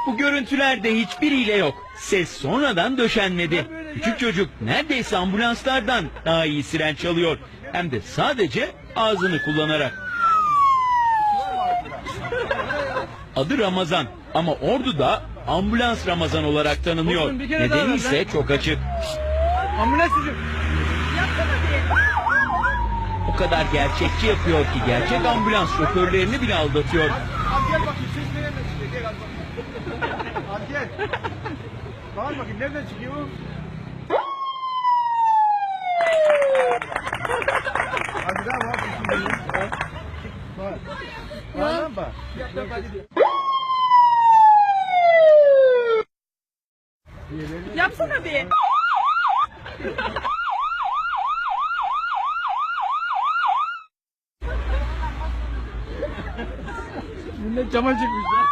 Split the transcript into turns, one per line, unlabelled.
Bu görüntülerde hiçbiriyle yok. Ses sonradan döşenmedi. Küçük çocuk neredeyse ambulanslardan daha iyi siren çalıyor. Hem de sadece ağzını kullanarak. Adı Ramazan ama Ordu'da ambulans Ramazan olarak tanınıyor. Nedeni ise çok açık.
Ambulans çocuk.
O kadar gerçekçi yapıyor ki gerçek ambulans şoförlerini bile aldatıyor.
Abi gel bakayım ses nereden çıkıyor? Gel abi gel. Bağır bakayım nereden çıkıyor bu? Hadi daha var. Bağır. Bağır lan bağır.
Yapsana bir.
Millet cama çıkmış ya.